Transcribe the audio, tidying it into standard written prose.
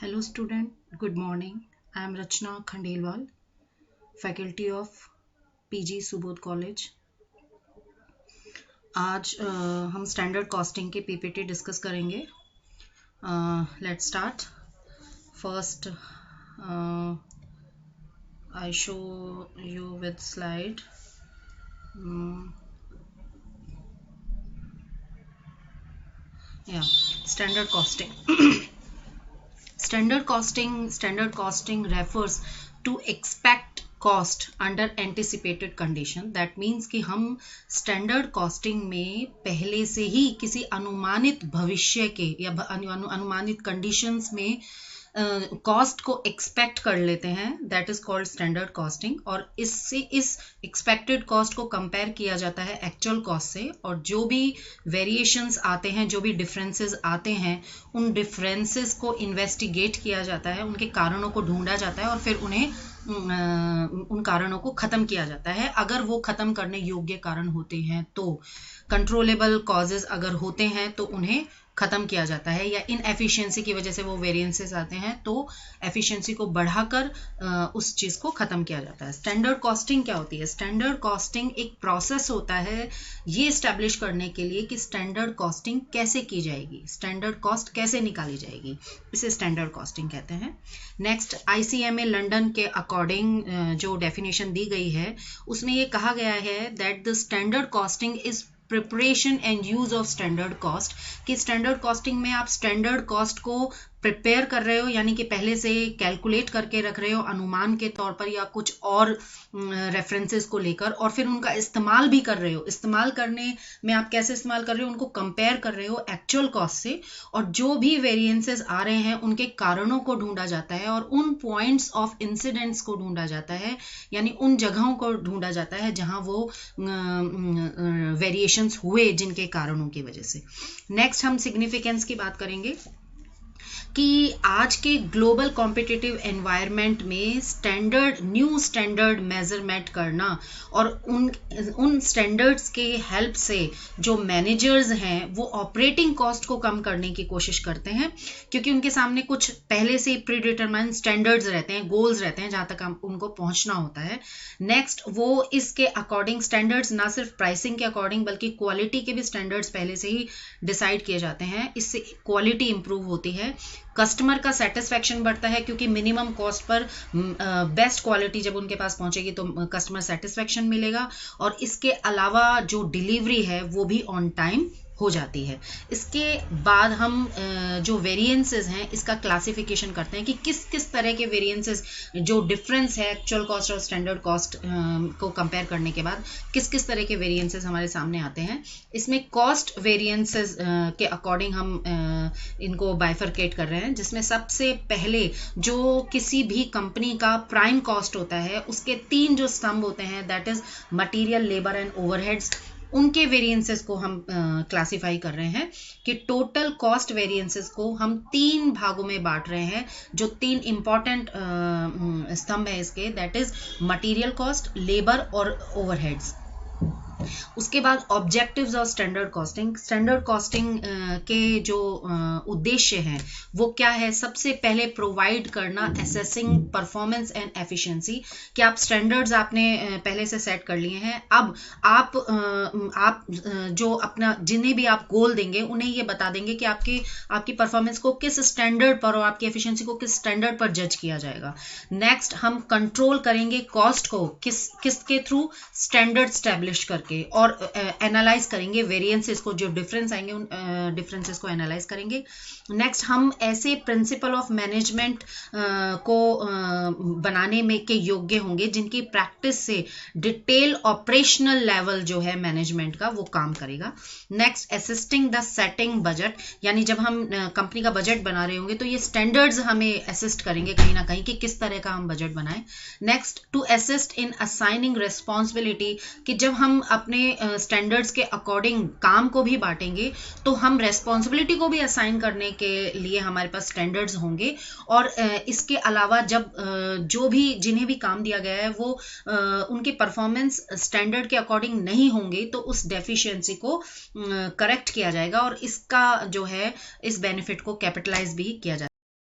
Hello student, good morning. I am Rachna Khandelwal, faculty of PG Subodh College. आज हम standard costing के PPT discuss करेंगे. Let's start. First I show you with slide. Standard costing. Standard costing refers to expect cost under anticipated condition. That means कि हम standard costing में पहले से ही किसी अनुमानित भविष्य के या अनुमानित conditions में कॉस्ट को एक्सपेक्ट कर लेते हैं. That is called standard costing. और इससे इस एक्सपेक्टेड कॉस्ट को कंपेयर किया जाता है एक्चुअल कॉस्ट से, और जो भी वेरिएशंस आते हैं, जो भी डिफरेंसेस आते हैं, उन डिफरेंसेस को इन्वेस्टिगेट किया जाता है, उनके कारणों को ढूंढा जाता है और फिर उन्हें उन कारणों को खत्म किया जाता है. अगर वो खत्म करने योग्य कारण होते हैं तो, कंट्रोलेबल कॉजेज अगर होते हैं तो उन्हें खत्म किया जाता है, या इनएफिशिएंसी की वजह से वो वेरिएंसेस आते हैं तो एफिशिएंसी को बढ़ाकर उस चीज को खत्म किया जाता है. स्टैंडर्ड कॉस्टिंग क्या होती है? स्टैंडर्ड कॉस्टिंग एक प्रोसेस होता है ये एस्टैब्लिश करने के लिए कि स्टैंडर्ड कॉस्टिंग कैसे की जाएगी, स्टैंडर्ड कॉस्ट कैसे निकाली जाएगी, इसे स्टैंडर्ड कॉस्टिंग कहते हैं. नेक्स्ट, ICMA लंदन के अकॉर्डिंग जो डेफिनेशन दी गई है उसमें ये कहा गया है that the standard costing is preparation and use of standard cost. कि स्टैंडर्ड कॉस्टिंग में आप स्टैंडर्ड कॉस्ट को प्रिपेयर कर रहे हो, यानी कि पहले से कैलकुलेट करके रख रहे हो अनुमान के तौर पर या कुछ और रेफरेंसेस को लेकर, और फिर उनका इस्तेमाल भी कर रहे हो. इस्तेमाल करने में आप कैसे इस्तेमाल कर रहे हो? उनको कंपेयर कर रहे हो एक्चुअल कॉस्ट से, और जो भी वेरिएंसेस आ रहे हैं उनके कारणों को ढूंढा जाता है और उन पॉइंट्स ऑफ इंसिडेंट्स को ढूंढा जाता है, यानी उन जगहों को ढूंढा जाता है जहां वो वेरिएशंस हुए जिनके कारणों की वजह से. नेक्स्ट हम सिग्निफिकेंस की बात करेंगे कि आज के ग्लोबल कॉम्पिटिटिव एनवायरनमेंट में न्यू स्टैंडर्ड मेजरमेंट करना और उन स्टैंडर्ड्स के हेल्प से जो मैनेजर्स हैं वो ऑपरेटिंग कॉस्ट को कम करने की कोशिश करते हैं, क्योंकि उनके सामने कुछ पहले से प्री डिटरमाइंड स्टैंडर्ड्स रहते हैं, गोल्स रहते हैं जहां तक उनको पहुंचना होता है. नेक्स्ट, वो इसके अकॉर्डिंग स्टैंडर्ड्स ना सिर्फ प्राइसिंग के अकॉर्डिंग बल्कि क्वालिटी के भी स्टैंडर्ड्स पहले से ही डिसाइड किए जाते हैं. इससे क्वालिटी इंप्रूव होती है, कस्टमर का सेटिस्फेक्शन बढ़ता है, क्योंकि minimum cost per best quality जब उनके पास पहुंचेगी तो कस्टमर सेटिस्फेक्शन मिलेगा, और इसके अलावा जो डिलीवरी है वो भी ऑन टाइम हो जाती है. इसके बाद हम जो वेरिएंसेस हैं इसका क्लासिफिकेशन करते हैं कि किस किस तरह के वेरिएंसेस, जो डिफरेंस है एक्चुअल कॉस्ट और स्टैंडर्ड कॉस्ट को कंपेयर करने के बाद किस किस तरह के वेरिएंसेस हमारे सामने आते हैं. इसमें कॉस्ट वेरिएंसेस के अकॉर्डिंग हम इनको बाइफरकेट कर रहे हैं, जिसमें सबसे पहले जो किसी भी कंपनी का प्राइम कॉस्ट होता है उसके 3 जो स्तंभ होते हैं, that is material, labour and overheads, उनके वेरिएंसेस को हम क्लासिफाई कर रहे हैं कि टोटल कॉस्ट वेरिएंसेस को हम 3 भागों में बांट रहे हैं. जो 3 इंपॉर्टेंट स्तंभ है इसके, that is material cost, labour और ओवरहेड्स. उसके बाद objectives of standard costing. Standard costing के जो उद्देश्य हैं वो क्या है? सबसे पहले प्रोवाइड करना असेसिंग परफॉर्मेंस एंड एफिशिएंसी, कि आप स्टैंडर्ड्स आपने पहले से सेट कर लिए हैं, अब आप जो अपना जिन्हें भी आप गोल देंगे उन्हें ये बता देंगे कि आपकी परफॉर्मेंस को किस स्टैंडर्ड पर और आपकी एफिशिएंसी को किस स्टैंडर्ड पर जज किया जाएगा. नेक्स्ट, हम कंट्रोल करेंगे कॉस्ट को किसके थ्रू? स्टैंडर्ड स्टैब्लिश करके, और एनालाइज करेंगे वेरिएंसेस को, जो डिफरेंस आएंगे उन डिफरेंसेस को एनालाइज करेंगे. नेक्स्ट, हम ऐसे प्रिंसिपल ऑफ मैनेजमेंट को बनाने में के योग्य होंगे जिनकी प्रैक्टिस से डिटेल ऑपरेशनल लेवल जो है मैनेजमेंट का वो काम करेगा. Next, assisting the setting budget, यानी जब हम कंपनी का बजट बना रहे होंगे तो ये स्टैंडर्ड्स हमें असिस्ट करेंगे कहीं ना कहीं कि किस तरह का हम बजट बनाएं. Next, to assist in assigning responsibility, कि जब हम अपने स्टैंडर्ड्स के अकॉर्डिंग काम को भी बांटेंगे तो हम रेस्पॉन्सिबिलिटी को भी असाइन करने के लिए हमारे पास स्टैंडर्ड्स होंगे. और इसके अलावा जब जो भी जिन्हें भी काम दिया गया है वो उनके परफॉर्मेंस स्टैंडर्ड के अकॉर्डिंग नहीं होंगे तो उस डेफिशिएंसी को करेक्ट किया जाएगा, और इसका जो है इस बेनिफिट को कैपिटलाइज भी किया जा